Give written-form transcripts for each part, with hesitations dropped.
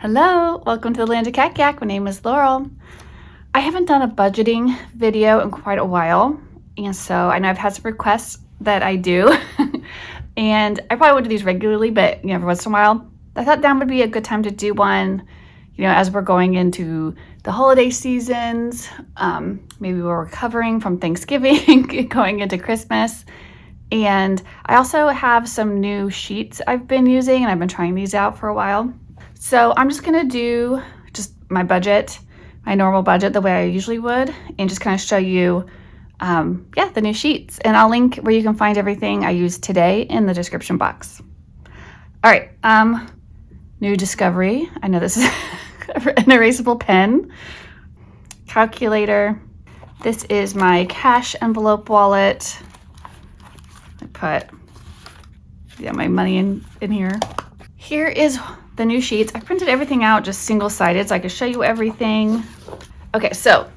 Hello, welcome to the Land of Cat Yak. My name is Laurel. I haven't done a budgeting video in quite a while, and so I know I've had some requests that I do, and I probably would do these regularly, but every once in a while, I thought that would be a good time to do one, as we're going into the holiday seasons. Maybe we're recovering from Thanksgiving, going into Christmas. And I also have some new sheets I've been using, and I've been trying these out for a while. So I'm just gonna do just my budget, my normal budget, the way I usually would, and just kind of show you, the new sheets. And I'll link where you can find everything I used today in the description box. All right, new discovery. I know this is an erasable pen, calculator. This is my cash envelope wallet. I put my money in here. Here is the new sheets. I printed everything out just single-sided so I could show you everything. Okay, so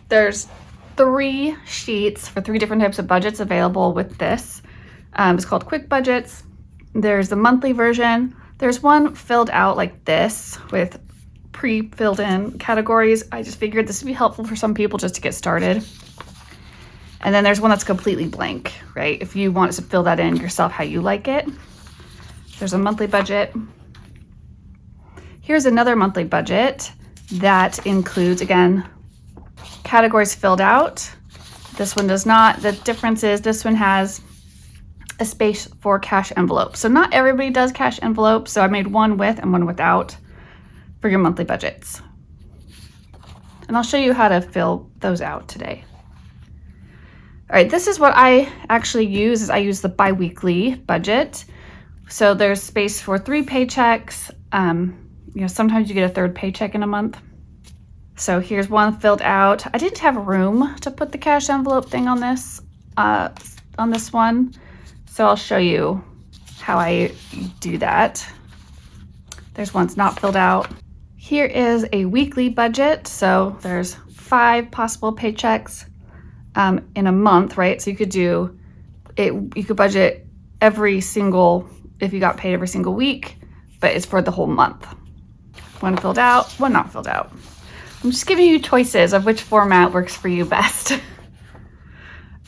there's 3 sheets for 3 different types of budgets available with this. It's called Quick Budgets. There's the monthly version. There's one filled out like this with pre-filled in categories. I just figured this would be helpful for some people just to get started. And then there's one that's completely blank, right? If you want to fill that in yourself how you like it. There's a monthly budget. Here's another monthly budget that includes, again, categories filled out. This one does not. The difference is this one has a space for cash envelopes. So not everybody does cash envelopes. So I made one with and one without for your monthly budgets. And I'll show you how to fill those out today. All right, this is what I actually use. Is I use the bi-weekly budget. So there's space for 3 paychecks. Sometimes you get a 3rd paycheck in a month. So here's one filled out. I didn't have room to put the cash envelope thing on this one. So I'll show you how I do that. There's one's not filled out. Here is a weekly budget. So there's 5 possible paychecks in a month, right? So you could do it, you could budget if you got paid every single week, but it's for the whole month. One filled out, one not filled out. I'm just giving you choices of which format works for you best.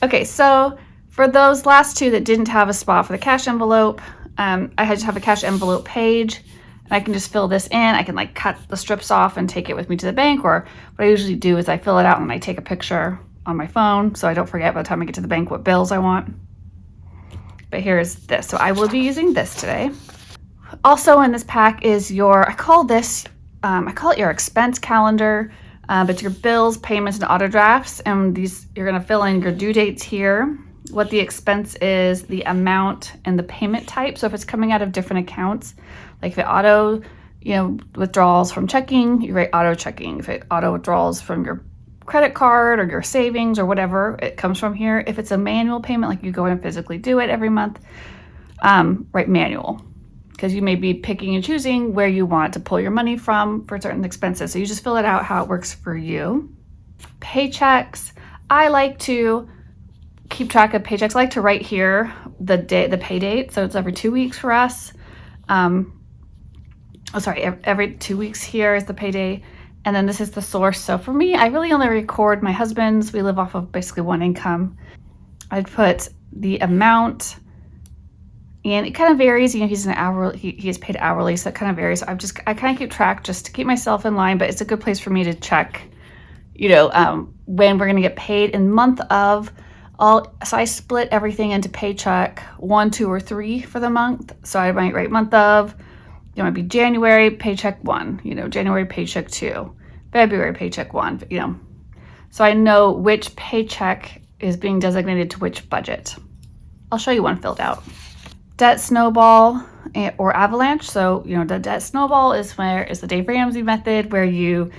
Okay, so for those last 2 that didn't have a spot for the cash envelope, I just have a cash envelope page, and I can just fill this in. I can cut the strips off and take it with me to the bank, or what I usually do is I fill it out and I take a picture on my phone so I don't forget by the time I get to the bank what bills I want. But here's this. So I will be using this today. Also in this pack is I call it your expense calendar, but your bills, payments, and auto drafts. And you're gonna fill in your due dates here, what the expense is, the amount, and the payment type. So if it's coming out of different accounts, like if it auto, withdrawals from checking, you write auto checking. If it auto withdrawals from your credit card or your savings or whatever, it comes from here. If it's a manual payment, like you go in and physically do it every month, write manual, because you may be picking and choosing where you want to pull your money from for certain expenses. So you just fill it out how it works for you. Paychecks, I like to keep track of paychecks. I like to write here the pay date. So it's every 2 weeks for us. Every 2 weeks here is the payday. And then this is the source. So for me, I really only record my husband's. We live off of basically one income. I'd put the amount, and it kind of varies. He's an hourly. He is paid hourly, so it kind of varies. I kind of keep track just to keep myself in line. But it's a good place for me to check, when we're gonna get paid in month of. So I split everything into paycheck 1, 2, or 3 for the month. So I might write month of. It might be January paycheck 1. January paycheck 2. February paycheck 1. So I know which paycheck is being designated to which budget. I'll show you one filled out. Debt snowball or avalanche. So, the debt snowball is the Dave Ramsey method, where you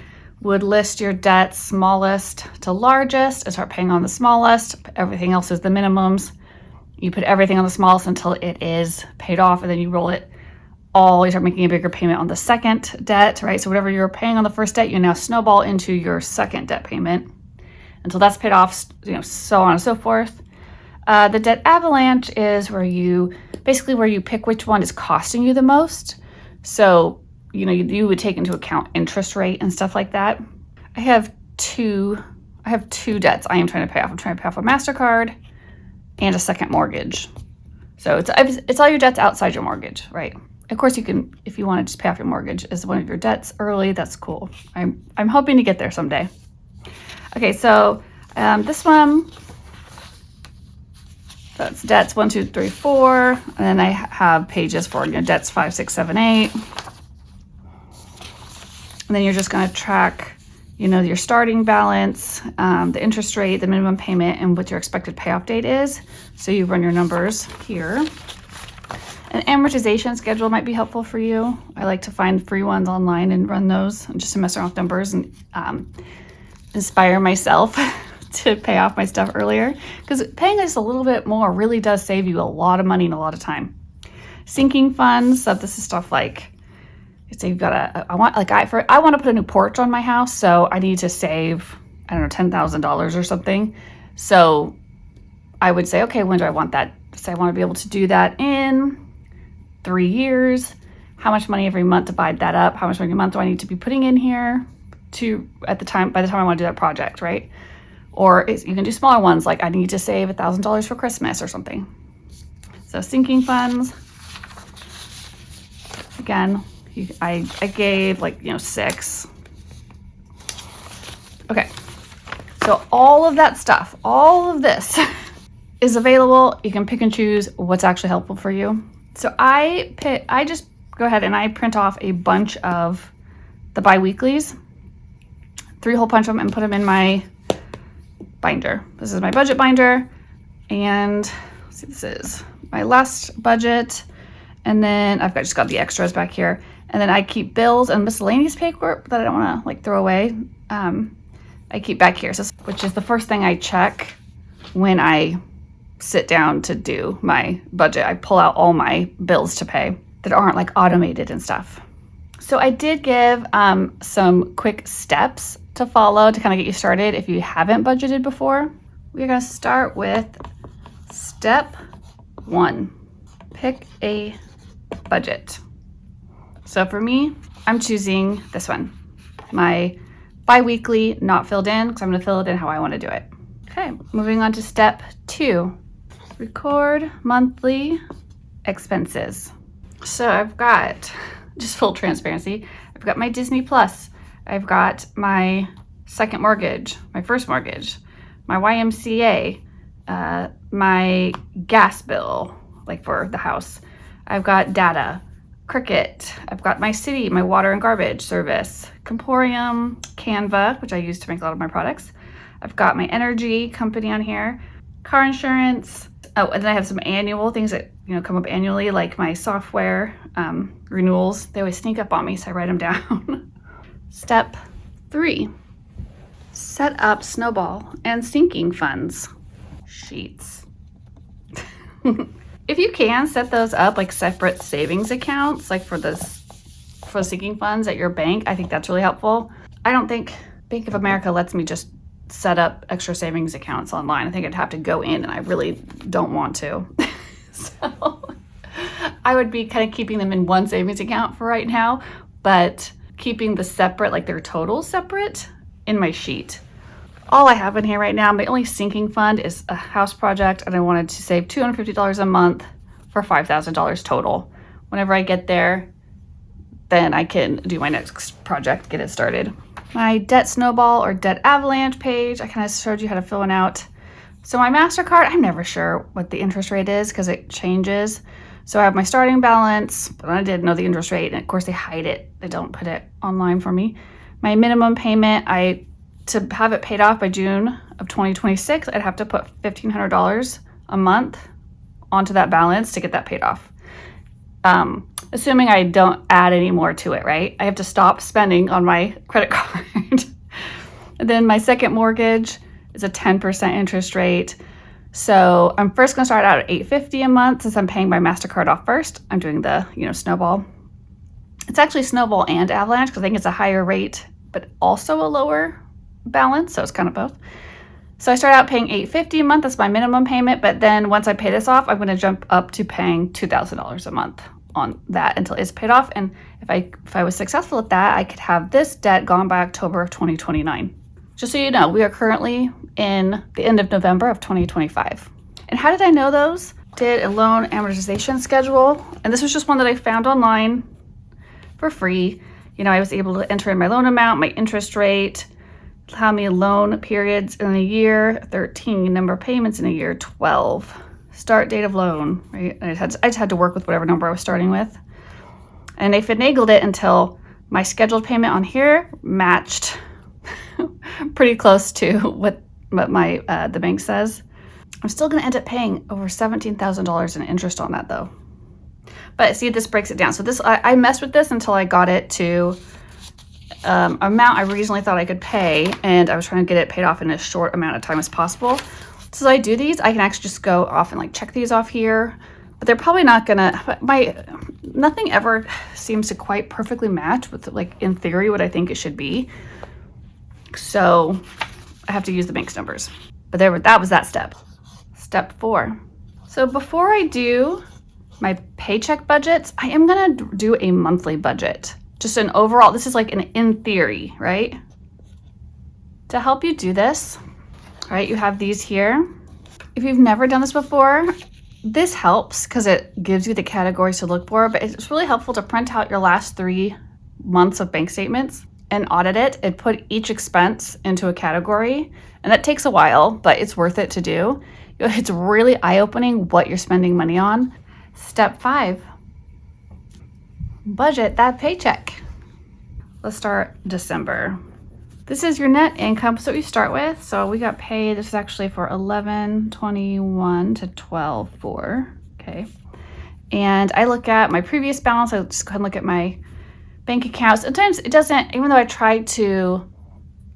would list your debts smallest to largest and start paying on the smallest. Everything else is the minimums. You put everything on the smallest until it is paid off, and then you roll it all. You start making a bigger payment on the second debt, right? So whatever you're paying on the first debt, you now snowball into your second debt payment until that's paid off, so on and so forth. The debt avalanche is where you pick which one is costing you the most. So you would take into account interest rate and stuff like that. I have two debts I am trying to pay off. I'm trying to pay off a MasterCard and a second mortgage. So it's all your debts outside your mortgage, right? Of course, you can, if you want to just pay off your mortgage as one of your debts early, that's cool. I'm hoping to get there someday. Okay, so this one, that's debts 1, 2, 3, 4, and then I have pages for debts 5, 6, 7, 8. And then you're just going to track, your starting balance, the interest rate, the minimum payment, and what your expected payoff date is. So you run your numbers here. An amortization schedule might be helpful for you. I like to find free ones online and run those just to mess around with numbers and inspire myself to pay off my stuff earlier. Because paying just a little bit more really does save you a lot of money and a lot of time. Sinking funds, so this is stuff like, say you've got I want to put a new porch on my house, so I need to save, I don't know, $10,000 or something. So I would say, okay, when do I want that? Say I want to be able to do that in 3 years. How much money every month, divide that up? How much money a month do I need to be putting in here by the time I want to do that project, right? Or you can do smaller ones, like I need to save $1,000 for Christmas or something. So sinking funds, again, I gave 6. Okay, so all of that stuff, all of this is available. You can pick and choose what's actually helpful for you. So I just go ahead and I print off a bunch of the bi-weeklies, 3 hole punch them and put them in my binder. This is my budget binder, and let's see, this is my last budget, and then I've just got the extras back here, and then I keep bills and miscellaneous paper that I don't want to throw away. I keep back here, which is the first thing I check when I sit down to do my budget. I pull out all my bills to pay that aren't automated and stuff. So I did give some quick steps to follow to kind of get you started if you haven't budgeted before. We're going to start with step 1. Pick a budget. So for me, I'm choosing this one, my bi-weekly not filled in, because I'm going to fill it in how I want to do it. Okay, moving on to step 2. Record monthly expenses. So I've got, just full transparency, I've got my Disney Plus, I've got my second mortgage, my first mortgage, my YMCA, my gas bill, for the house. I've got data, Cricket, I've got my city, my water and garbage service, Comporium, Canva, which I use to make a lot of my products. I've got my energy company on here, car insurance. Oh, and then I have some annual things that come up annually, like my software renewals. They always sneak up on me, so I write them down. Step 3, set up Snowball and sinking funds sheets. If you can, set those up like separate savings accounts, for sinking funds at your bank. I think that's really helpful. I don't think Bank of America lets me just set up extra savings accounts online. I think I'd have to go in, and I really don't want to. So I would be kind of keeping them in one savings account for right now, but keeping the separate, their totals separate in my sheet. All I have in here right now, my only sinking fund is a house project, and I wanted to save $250 a month for $5,000 total. Whenever I get there, then I can do my next project, get it started. My debt snowball or debt avalanche page, I kind of showed you how to fill one out. So my MasterCard, I'm never sure what the interest rate is because it changes. So I have my starting balance, but I didn't know the interest rate, and of course they hide it. They don't put it online for me. My minimum payment, to have it paid off by June of 2026, I'd have to put $1,500 a month onto that balance to get that paid off. Assuming I don't add any more to it, right? I have to stop spending on my credit card. And then my second mortgage is a 10% interest rate. So I'm first going to start out at $850 a month since I'm paying my MasterCard off first. I'm doing the, Snowball. It's actually Snowball and Avalanche because I think it's a higher rate, but also a lower balance. So it's kind of both. So I start out paying $850 a month. That's my minimum payment. But then once I pay this off, I'm going to jump up to paying $2,000 a month on that until it's paid off. And if I was successful at that, I could have this debt gone by October of 2029. Just so you know, we are currently in the end of November of 2025. And how did I know those? Did a loan amortization schedule, and this was just one that I found online for free. You know, I was able to enter in my loan amount, my interest rate, how many loan periods in a year, 13, number of payments in a year, 12, start date of loan, right? I just had to work with whatever number I was starting with. And they finagled it until my scheduled payment on here matched pretty close to what my the bank says. I'm still going to end up paying over $17,000 in interest on that though. But see, this breaks it down. So this, I messed with this until I got it to amount I reasonably thought I could pay, and I was trying to get it paid off in as short amount of time as possible. So as I do these, I can actually just go off and like check these off here, but they're probably not gonna, nothing ever seems to quite perfectly match with, like, in theory what I think it should be. So I have to use the bank's numbers. But that was that step. Step 4. So before I do my paycheck budgets, I am gonna do a monthly budget. Just an overall, this is like an in theory, right? To help you do this, right, you have these here. If you've never done this before, this helps because it gives you the categories to look for, but it's really helpful to print out your last 3 months of bank statements and audit it and put each expense into a category. And that takes a while, but it's worth it to do. It's really eye-opening what you're spending money on. Step 5, budget that paycheck. Let's start December. This is your net income, so we start with. So we got paid, this is actually for 11/21 to 12/4, okay? And I look at my previous balance, I just go ahead and look at my bank account. Sometimes it doesn't, even though I try to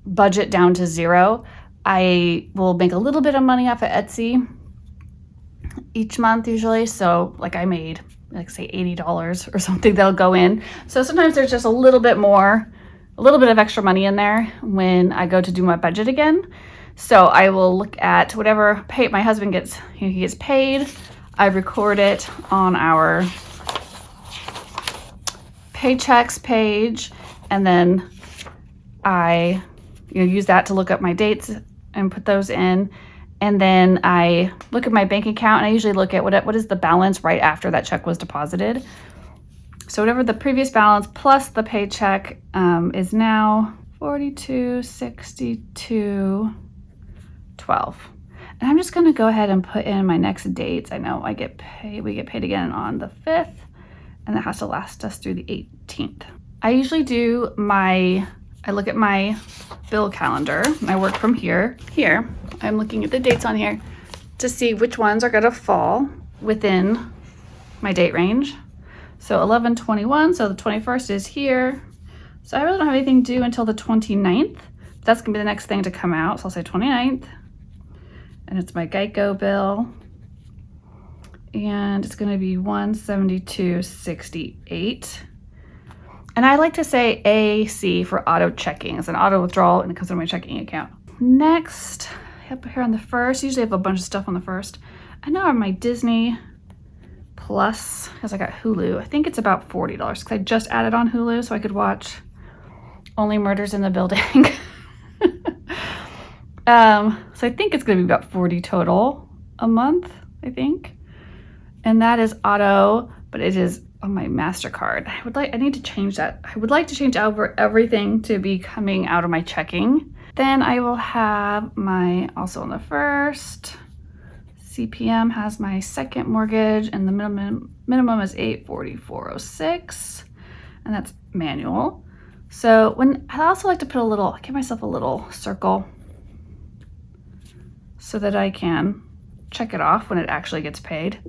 budget down to 0, I will make a little bit of money off of Etsy each month usually. So like I made, like say $80 or something that'll go in. So sometimes there's just a little bit of extra money in there when I go to do my budget again. So I will look at whatever my husband gets, he gets paid. I record it on our paychecks page, and then I use that to look up my dates and put those in. And then I look at my bank account, and I usually look at what is the balance right after that check was deposited. So whatever the previous balance plus the paycheck is now $42.62.12. And I'm just going to go ahead and put in my next dates. I know we get paid again on the 5th, and that has to last us through the 18th. I usually I look at my bill calendar, and I work from here. Here, I'm looking at the dates on here to see which ones are going to fall within my date range. So 11/21, so the 21st is here. So I really don't have anything due until the 29th. That's gonna be the next thing to come out. So I'll say 29th, and it's my Geico bill. And it's gonna be $172.68. And I like to say AC for auto checking. It's an auto withdrawal, and it comes from my checking account. Next, up here on the 1st, usually I have a bunch of stuff on the 1st. I know on my Disney Plus, because I got Hulu, I think it's about $40 because I just added on Hulu so I could watch Only Murders in the Building. So I think it's going to be about $40 total a month, I think. And that is auto, but it is on my MasterCard. I need to change that. I would like to change over everything to be coming out of my checking. Then I will have also on the 1st, CPM has my second mortgage, and the minimum is $844.06, and that's manual. So I also like to give myself a little circle so that I can check it off when it actually gets paid.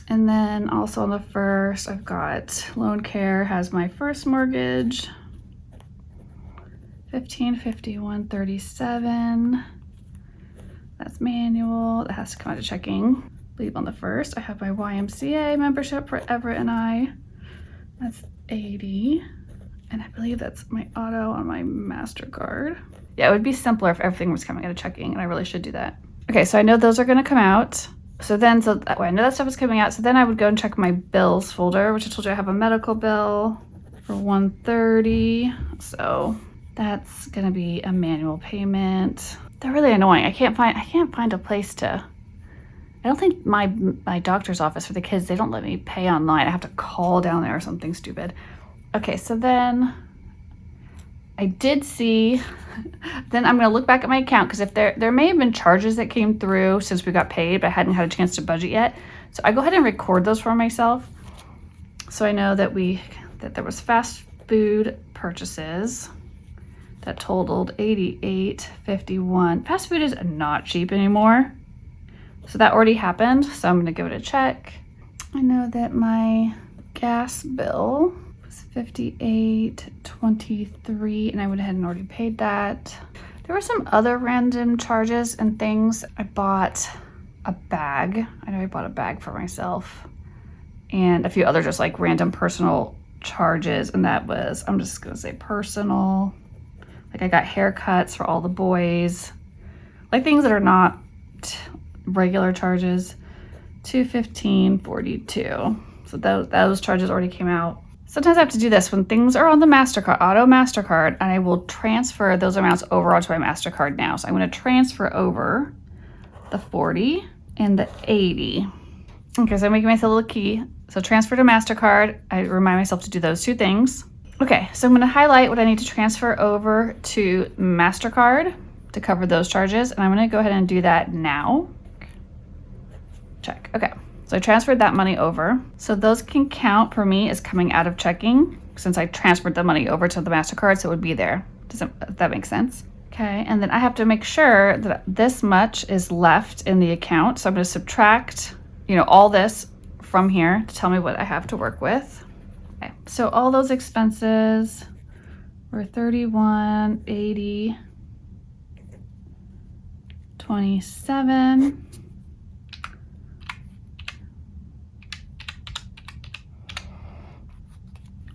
And then also on the 1st, I've got Loan Care has my first mortgage, $1551.37. That's manual. That has to come out of checking. I believe on the 1st, I have my YMCA membership for Everett and I. That's $80. And I believe that's my auto on my MasterCard. Yeah, it would be simpler if everything was coming out of checking, and I really should do that. Okay, so I know those are gonna come out. So I know that stuff is coming out. So then I would go and check my bills folder, which I told you I have a medical bill for $130. So that's gonna be a manual payment. They're really annoying. I can't find a place to. I don't think my doctor's office for the kids, they don't let me pay online. I have to call down there or something stupid. Okay, so then I did see, then I'm gonna look back at my account because if there may have been charges that came through since we got paid, but I hadn't had a chance to budget yet. So I go ahead and record those for myself. So I know that there was fast food purchases that totaled $88.51. Fast food is not cheap anymore. So that already happened. So I'm gonna give it a check. I know that my gas bill was $58.23 and I went ahead and already paid that. There were some other random charges and things. I bought a bag. I know I bought a bag for myself and a few other just like random personal charges. And that was, I'm just gonna say personal. Like I got haircuts for all the boys. Like things that are not regular charges. $215.42. So those charges already came out. Sometimes I have to do this when things are on the MasterCard, auto MasterCard, and I will transfer those amounts over onto my MasterCard now. So I'm going to transfer over the 40 and the 80. Okay, so I'm making myself a little key. So transfer to MasterCard. I remind myself to do those two things. Okay, so I'm going to highlight what I need to transfer over to MasterCard to cover those charges. And I'm going to go ahead and do that now. Check. Okay, so I transferred that money over. So those can count for me as coming out of checking since I transferred the money over to the MasterCard, so it would be there. Does that make sense? Okay, and then I have to make sure that this much is left in the account. So I'm going to subtract, all this from here to tell me what I have to work with. Okay, so all those expenses were $31.80, $27.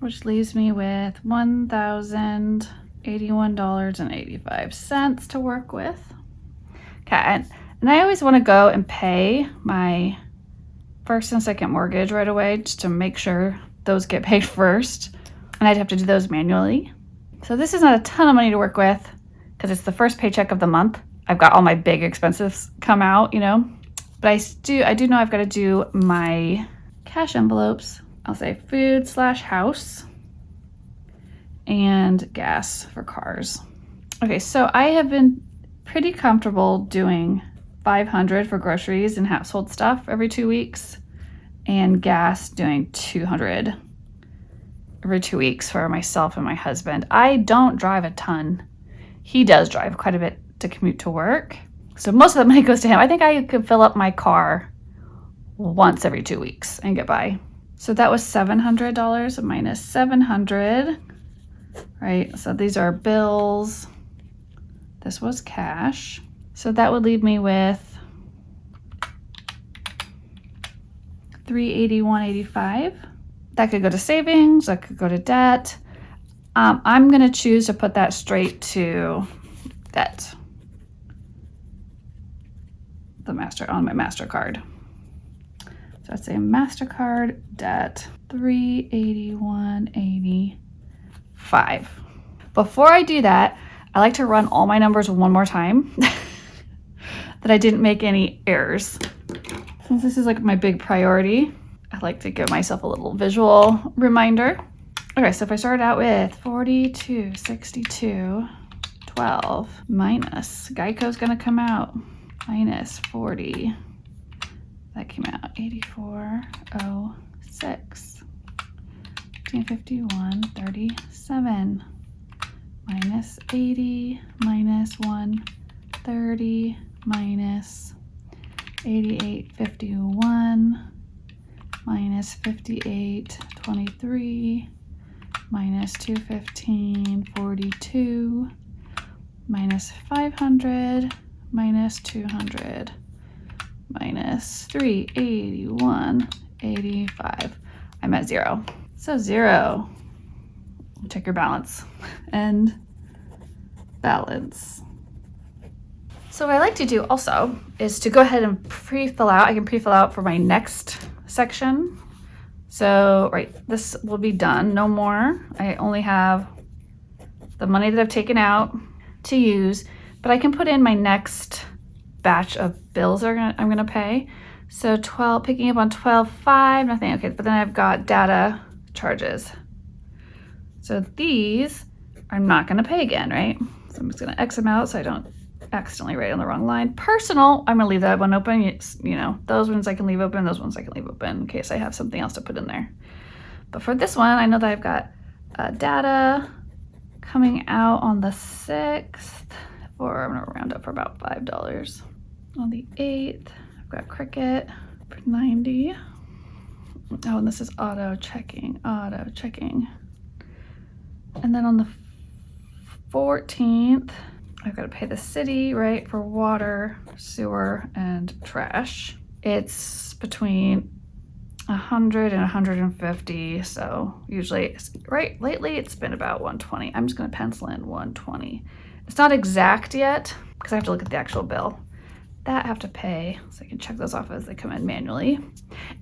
Which leaves me with $1,081.85 to work with. Okay, and I always want to go and pay my first and second mortgage right away just to make sure those get paid first. And I'd have to do those manually. So this is not a ton of money to work with because it's the first paycheck of the month. I've got all my big expenses come out, But I do know I've got to do my cash envelopes. I'll say food/house and gas for cars. Okay, so I have been pretty comfortable doing $500 for groceries and household stuff every 2 weeks and gas doing $200 every 2 weeks for myself and my husband. I don't drive a ton. He does drive quite a bit to commute to work. So most of the money goes to him. I think I could fill up my car once every 2 weeks and get by. So that was $700 minus $700, right? So these are bills. This was cash. So that would leave me with $381.85. That could go to savings. That could go to debt. I'm going to choose to put that straight to debt. On my MasterCard. So I'd say MasterCard debt, $381.85. Before I do that, I like to run all my numbers one more time that I didn't make any errors. Since this is like my big priority, I like to give myself a little visual reminder. Okay, so if I started out with 42.62.12 minus, Geico's gonna come out, minus 40. That came out 84.06. 1551.37 minus 80 minus 130 minus 88.51 minus 58.23 minus 215.42 minus 500 minus 200 minus 381.85. I'm at 0. So 0. Check your balance. And balance. So what I like to do also is to go ahead and pre-fill out. I can pre-fill out for my next section. So, right, this will be done. No more. I only have the money that I've taken out to use, but I can put in my next batch of bills I'm gonna pay. So 12, picking up on 12.5, nothing, okay, but then I've got data charges. So these I'm not gonna pay again, right? So I'm just gonna X them out so I don't accidentally write on the wrong line. Personal, I'm gonna leave that one open. You know, those ones I can leave open, those ones I can leave open in case I have something else to put in there. But for this one, I know that I've got data coming out on the 6th, or I'm gonna round up for about $5. On the 8th, I've got Cricket for 90. Oh, and this is auto checking. And then on the 14th, I've got to pay the city, right, for water, sewer, and trash. It's between 100 and 150, so usually, right, lately it's been about 120. I'm just going to pencil in 120. It's not exact yet because I have to look at the actual bill. That I have to pay, so I can check those off as they come in manually.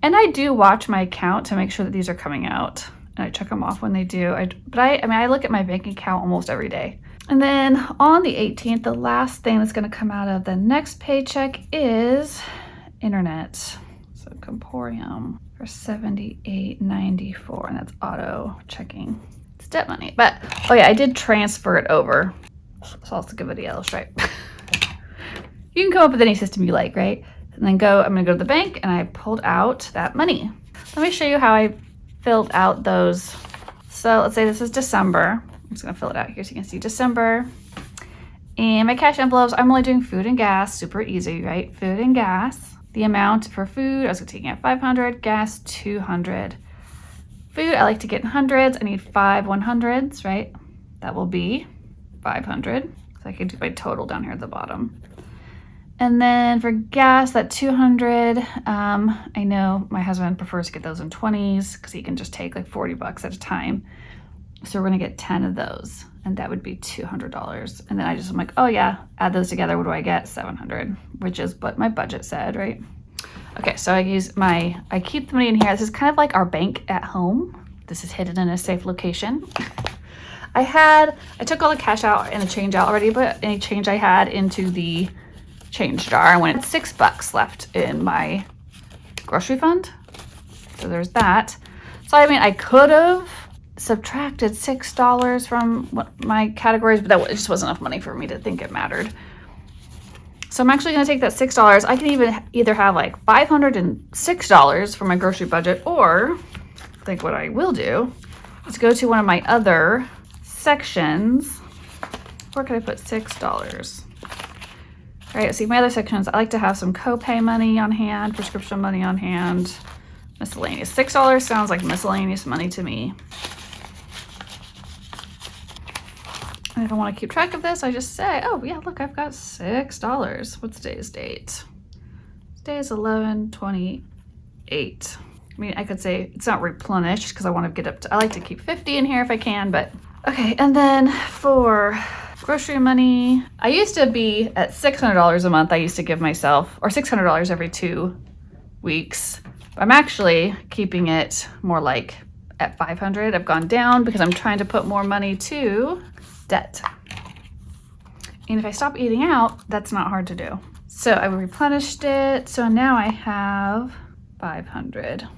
And I do watch my account to make sure that these are coming out, and I check them off when they do. I look at my bank account almost every day. And then on the 18th, the last thing that's going to come out of the next paycheck is internet. So Comporium for $78.94, and that's auto checking. It's debt money, but oh yeah, I did transfer it over. So I'll give it a yellow stripe. You can come up with any system you like, right? And then I'm gonna go to the bank and I pulled out that money. Let me show you how I filled out those. So let's say this is December. I'm just gonna fill it out here so you can see December. And my cash envelopes, I'm only doing food and gas, super easy, right? Food and gas. The amount for food, I was taking out 500, gas 200. Food, I like to get in hundreds. I need 5 100s, right? That will be 500. So I can do my total down here at the bottom. And then for gas, that 200, I know my husband prefers to get those in 20s because he can just take like $40 at a time. So we're gonna get 10 of those, and that would be $200. And then I'm like, oh yeah, add those together, what do I get? 700, which is what my budget said, right? Okay, so I keep the money in here. This is kind of like our bank at home. This is hidden in a safe location. I took all the cash out and the change out already, but any change I had into the change jar. And when it's $6 left in my grocery fund. So there's that. So I mean, I could have subtracted $6 from my categories, but it just wasn't enough money for me to think it mattered. So I'm actually going to take that $6. I can either have like $506 for my grocery budget, or I think what I will do is go to one of my other sections. Where could I put $6? All right, see my other sections, I like to have some copay money on hand, prescription money on hand, miscellaneous. $6 sounds like miscellaneous money to me. And if I want to keep track of this, I just say, oh yeah, look, I've got $6. What's today's date? Today is 11/28. I mean, I could say it's not replenished because I want to get up to, I like to keep 50 in here if I can, but okay. And then for grocery money, I used to be at $600 a month. I used to give myself, or $600 every 2 weeks. I'm actually keeping it more like at 500. I've gone down because I'm trying to put more money to debt. And if I stop eating out, that's not hard to do. So I replenished it. So now I have 500.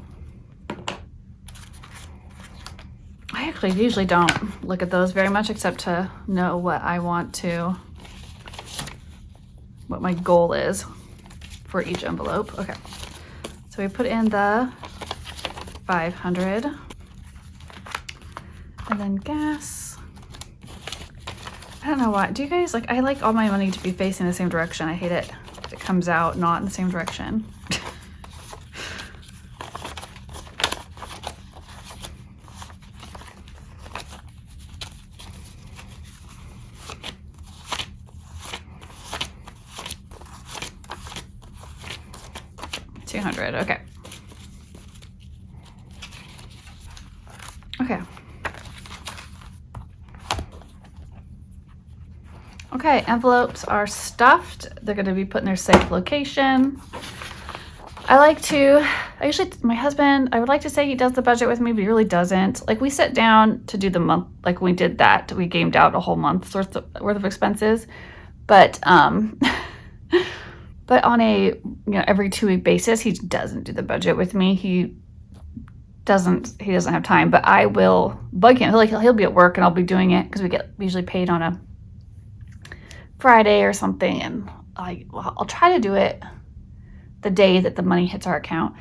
I actually usually don't look at those very much except to know what my goal is for each envelope. Okay, so we put in the 500 and then gas. I don't know why. Do you guys I like all my money to be facing the same direction. I hate it if it comes out not in the same direction. $200, okay. Okay. Okay, envelopes are stuffed. They're going to be put in their safe location. My husband, I would like to say he does the budget with me, but he really doesn't. Like, we sit down to do the month, like we did that. We gamed out a whole month's worth of expenses. But, but on a, every 2-week basis, he doesn't do the budget with me. He doesn't have time, but I will bug him. He'll be at work and I'll be doing it because we get usually paid on a Friday or something. And I'll try to do it the day that the money hits our account,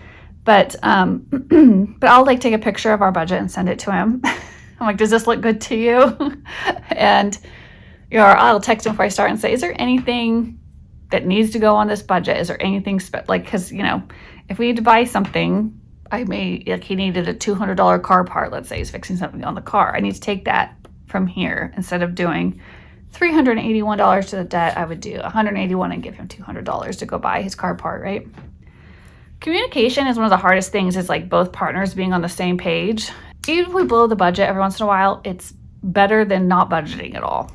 but I'll take a picture of our budget and send it to him. I'm like, does this look good to you? And or I'll text him before I start and say, is there anything that needs to go on this budget? Is there anything because if we need to buy something, he needed a $200 car part. Let's say he's fixing something on the car. I need to take that from here instead of doing $381 to the debt. I would do $181 and give him $200 to go buy his car part, right? Communication is one of the hardest things, is both partners being on the same page. Even if we blow the budget every once in a while, it's better than not budgeting at all.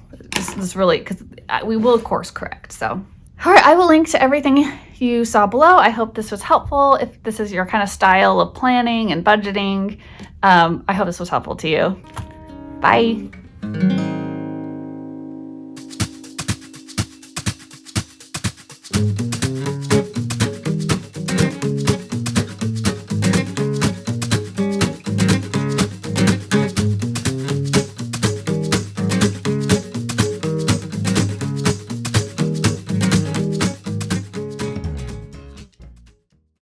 This really, because we will course correct. So, all right, I will link to everything you saw below. I hope this was helpful. If this is your kind of style of planning and budgeting, I hope this was helpful to you. Bye. Thank you.